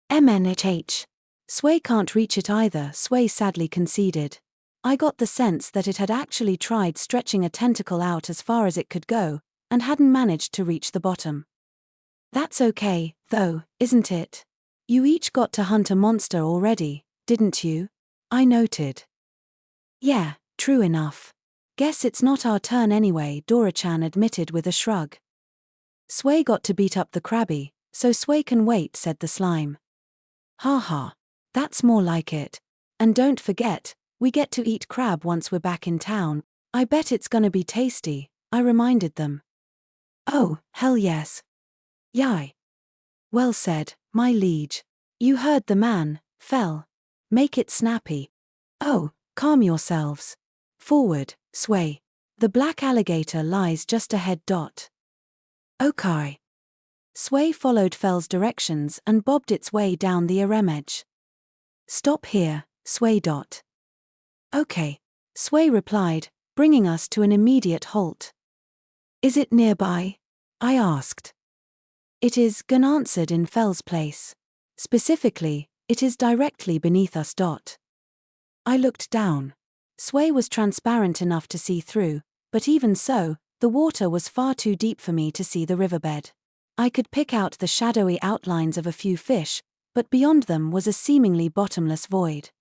MNHH. Sway can't reach it either, Sway sadly conceded. I got the sense that it had actually tried stretching a tentacle out as far as it could go, and hadn't managed to reach the bottom. That's okay, though, isn't it? You each got to hunt a monster already, didn't you? I noted. Yeah, true enough. Guess it's not our turn anyway, Dora-chan admitted with a shrug. Sway got to beat up the crabby, so Sway can wait, said the slime. Ha, that's more like it. And don't forget, we get to eat crab once we're back in town. I bet it's gonna be tasty, I reminded them. Oh, hell yes. Yai. Well said, my liege. You heard the man, Fel. Make it snappy. Oh, calm yourselves. Forward, Sway. The black alligator lies just ahead. Okay. Sway followed Fel's directions and bobbed its way down the Aremej. Stop here, Sway. Okay. Sway replied, bringing us to an immediate halt. Is it nearby? I asked. It is, Gun answered in Fel's place. Specifically, it is directly beneath us. I looked down. Sway was transparent enough to see through, but even so, the water was far too deep for me to see the riverbed. I could pick out the shadowy outlines of a few fish, but beyond them was a seemingly bottomless void.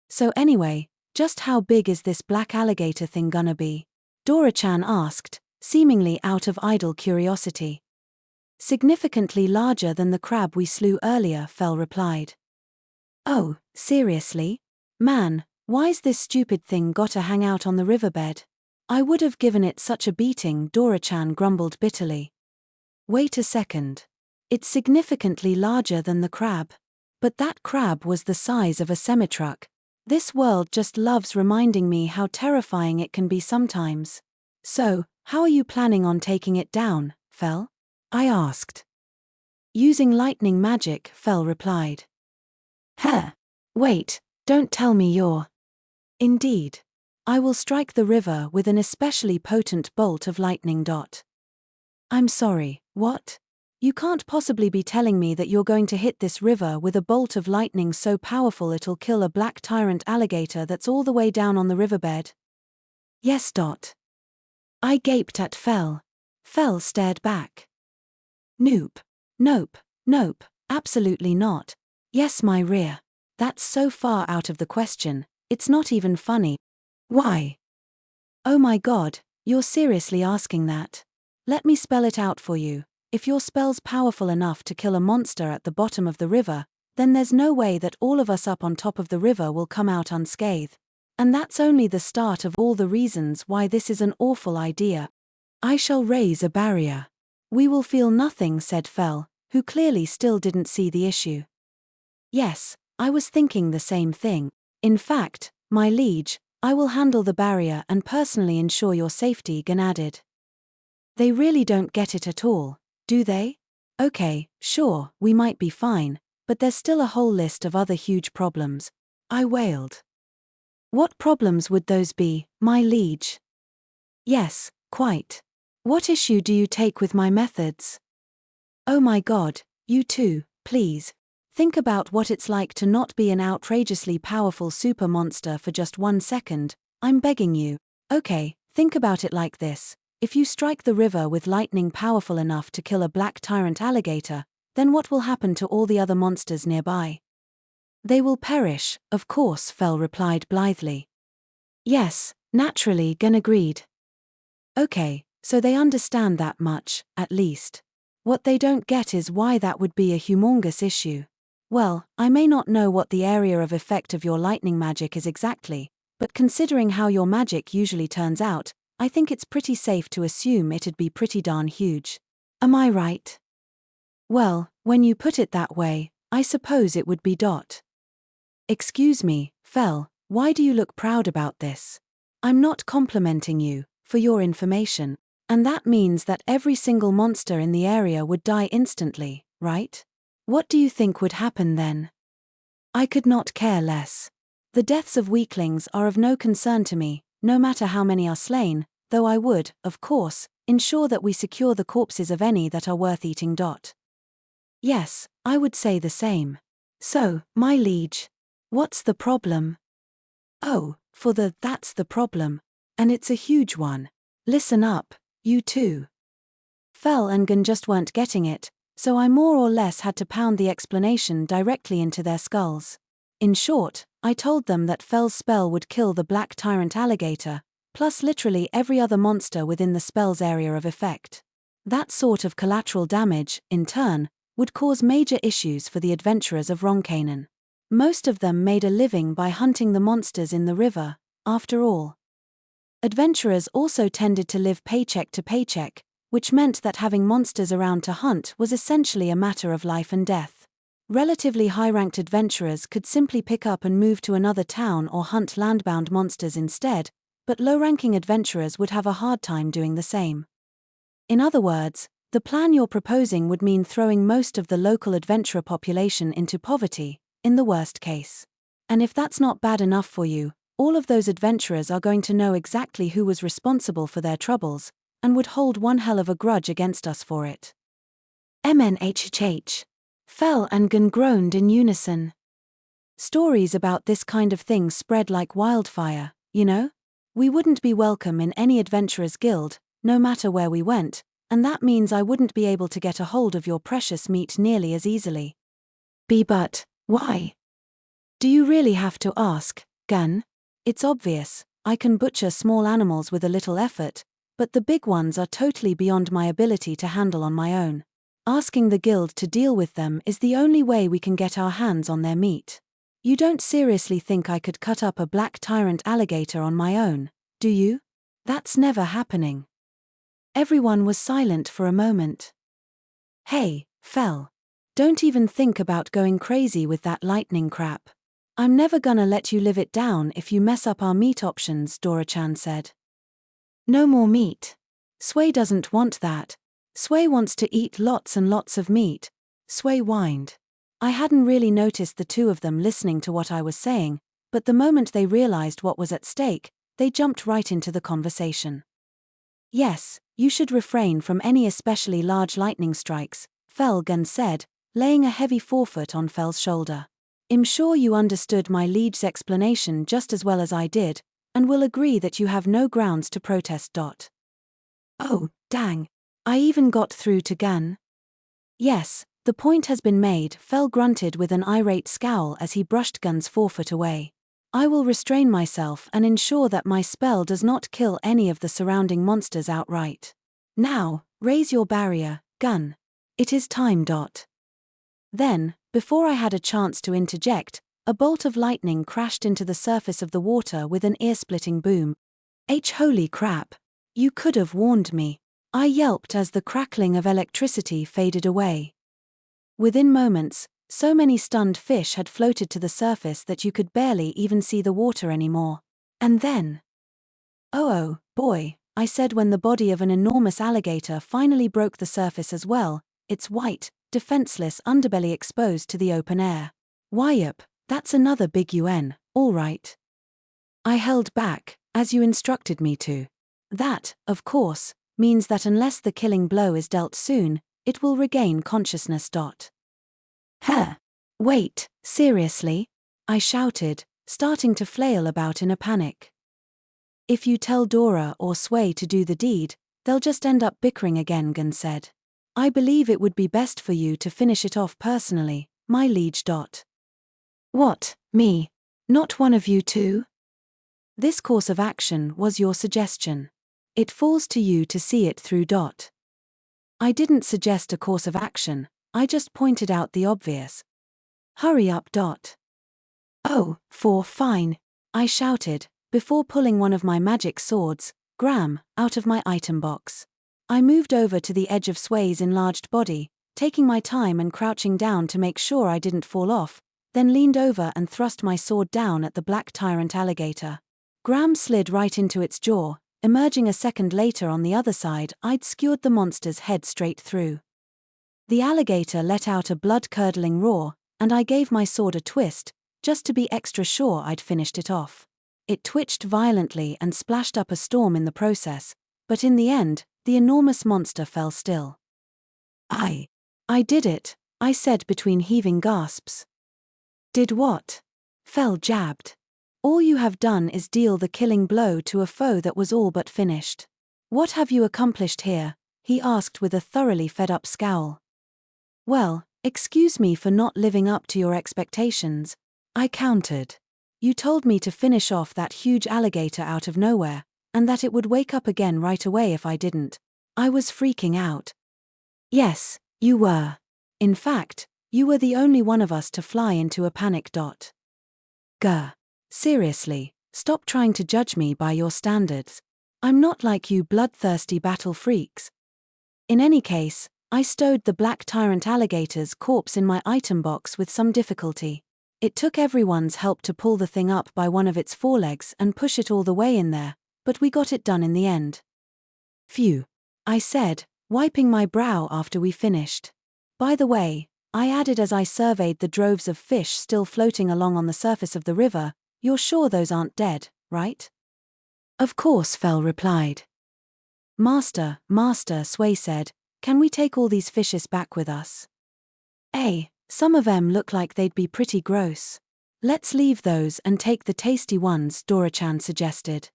So anyway, just how big is this black alligator thing gonna be? Dora-chan asked, seemingly out of idle curiosity. Significantly larger than the crab we slew earlier, Fel replied. Oh, seriously? Man, why's this stupid thing gotta hang out on the riverbed? I would have given it such a beating, Dora-chan grumbled bitterly. Wait a second. It's significantly larger than the crab. But that crab was the size of a semi-truck. This world just loves reminding me how terrifying it can be sometimes. So, how are you planning on taking it down, Fel? I asked. Using lightning magic, Fel replied. Huh. Wait, don't tell me you're… Indeed. I will strike the river with an especially potent bolt of lightning. I'm sorry, what? You can't possibly be telling me that you're going to hit this river with a bolt of lightning so powerful it'll kill a black tyrant alligator that's all the way down on the riverbed? Yes. I gaped at Fel. Fel stared back. Nope. Nope, absolutely not. Yes, my rear. That's so far out of the question, it's not even funny. Why? Oh my god, you're seriously asking that? Let me spell it out for you. If your spell's powerful enough to kill a monster at the bottom of the river, then there's no way that all of us up on top of the river will come out unscathed. And that's only the start of all the reasons why this is an awful idea. I shall raise a barrier. We will feel nothing, said Fel, who clearly still didn't see the issue. Yes, I was thinking the same thing. In fact, my liege, I will handle the barrier and personally ensure your safety, Gan added. They really don't get it at all, do they? Okay, sure, we might be fine, but there's still a whole list of other huge problems, I wailed. What problems would those be, my liege? Yes, quite. What issue do you take with my methods? Oh my god, you too, please. Think about what it's like to not be an outrageously powerful super monster for just 1 second, I'm begging you. Okay, think about it like this. If you strike the river with lightning powerful enough to kill a black tyrant alligator, then what will happen to all the other monsters nearby? They will perish, of course, Fel replied blithely. Yes, naturally, Gan agreed. Okay, so they understand that much, at least. What they don't get is why that would be a humongous issue. Well, I may not know what the area of effect of your lightning magic is exactly, but considering how your magic usually turns out, I think it's pretty safe to assume it'd be pretty darn huge. Am I right? Well, when you put it that way, I suppose it would be. Excuse me, Fel, why do you look proud about this? I'm not complimenting you, for your information, and that means that every single monster in the area would die instantly, right? What do you think would happen then? I could not care less. The deaths of weaklings are of no concern to me, no matter how many are slain, though I would, of course, ensure that we secure the corpses of any that are worth eating. Yes, I would say the same. So, my liege, what's the problem? Oh, that's the problem. And it's a huge one. Listen up, you two. Fel and Gan just weren't getting it, so I more or less had to pound the explanation directly into their skulls. In short, I told them that Fel's spell would kill the black tyrant alligator, plus literally every other monster within the spell's area of effect. That sort of collateral damage, in turn, would cause major issues for the adventurers of Ronkainen. Most of them made a living by hunting the monsters in the river, after all. Adventurers also tended to live paycheck to paycheck, which meant that having monsters around to hunt was essentially a matter of life and death. Relatively high-ranked adventurers could simply pick up and move to another town or hunt landbound monsters instead, but low-ranking adventurers would have a hard time doing the same. In other words, the plan you're proposing would mean throwing most of the local adventurer population into poverty, in the worst case. And if that's not bad enough for you, all of those adventurers are going to know exactly who was responsible for their troubles, and would hold one hell of a grudge against us for it. MNHHH. Fel and Gan groaned in unison. Stories about this kind of thing spread like wildfire, you know? We wouldn't be welcome in any adventurers' guild, no matter where we went, and that means I wouldn't be able to get a hold of your precious meat nearly as easily. But why? Do you really have to ask, Gan? It's obvious, I can butcher small animals with a little effort, but the big ones are totally beyond my ability to handle on my own. Asking the guild to deal with them is the only way we can get our hands on their meat. You don't seriously think I could cut up a black tyrant alligator on my own, do you? That's never happening. Everyone was silent for a moment. Hey, Fel. Don't even think about going crazy with that lightning crap. I'm never gonna let you live it down if you mess up our meat options, Dora-chan said. No more meat. Sway doesn't want that. Sway wants to eat lots and lots of meat, Sway whined. I hadn't really noticed the two of them listening to what I was saying, but the moment they realized what was at stake, they jumped right into the conversation. Yes, you should refrain from any especially large lightning strikes, Felgen said, laying a heavy forefoot on Fel's shoulder. I'm sure you understood my liege's explanation just as well as I did, and will agree that you have no grounds to protest. Oh, dang. I even got through to Gun. Yes, the point has been made, Fel grunted with an irate scowl as he brushed Gun's forefoot away. I will restrain myself and ensure that my spell does not kill any of the surrounding monsters outright. Now, raise your barrier, Gun. It is time. Then, before I had a chance to interject, a bolt of lightning crashed into the surface of the water with an ear-splitting boom. Holy crap! You could have warned me. I yelped as the crackling of electricity faded away. Within moments, so many stunned fish had floated to the surface that you could barely even see the water anymore. And then... Oh boy, I said when the body of an enormous alligator finally broke the surface as well, its white, defenseless underbelly exposed to the open air. Yep, that's another big UN, all right. I held back, as you instructed me to. That, of course, means that unless the killing blow is dealt soon, it will regain consciousness. Wait, seriously? I shouted, starting to flail about in a panic. If you tell Dora or Sway to do the deed, they'll just end up bickering again, Gun said. I believe it would be best for you to finish it off personally, my liege. What, me? Not one of you two? This course of action was your suggestion. It falls to you to see it through. I didn't suggest a course of action, I just pointed out the obvious. Hurry up. Oh, fine, I shouted, before pulling one of my magic swords, Gram, out of my item box. I moved over to the edge of Sway's enlarged body, taking my time and crouching down to make sure I didn't fall off, then leaned over and thrust my sword down at the black tyrant alligator. Gram slid right into its jaw. Emerging a second later on the other side, I'd skewered the monster's head straight through. The alligator let out a blood-curdling roar, and I gave my sword a twist, just to be extra sure I'd finished it off. It twitched violently and splashed up a storm in the process, but in the end, the enormous monster fell still. I did it, I said between heaving gasps. Did what? Fel jabbed. All you have done is deal the killing blow to a foe that was all but finished. What have you accomplished here? He asked with a thoroughly fed-up scowl. Well, excuse me for not living up to your expectations, I countered. You told me to finish off that huge alligator out of nowhere, and that it would wake up again right away if I didn't. I was freaking out. Yes, you were. In fact, you were the only one of us to fly into a panic. Grr. Seriously, stop trying to judge me by your standards. I'm not like you bloodthirsty battle freaks. In any case, I stowed the black tyrant alligator's corpse in my item box with some difficulty. It took everyone's help to pull the thing up by one of its forelegs and push it all the way in there, but we got it done in the end. Phew, I said, wiping my brow after we finished. By the way, I added as I surveyed the droves of fish still floating along on the surface of the river, you're sure those aren't dead, right? Of course, Fel replied. Master, Sway said, can we take all these fishes back with us? Some of them look like they'd be pretty gross. Let's leave those and take the tasty ones, Dora-chan suggested.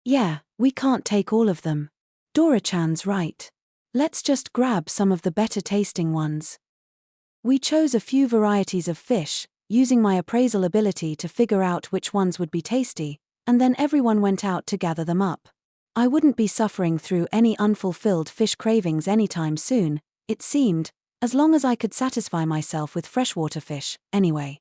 Yeah, we can't take all of them. Dora-chan's right. Let's just grab some of the better tasting ones. We chose a few varieties of fish, using my appraisal ability to figure out which ones would be tasty, and then everyone went out to gather them up. I wouldn't be suffering through any unfulfilled fish cravings anytime soon, it seemed, as long as I could satisfy myself with freshwater fish, anyway.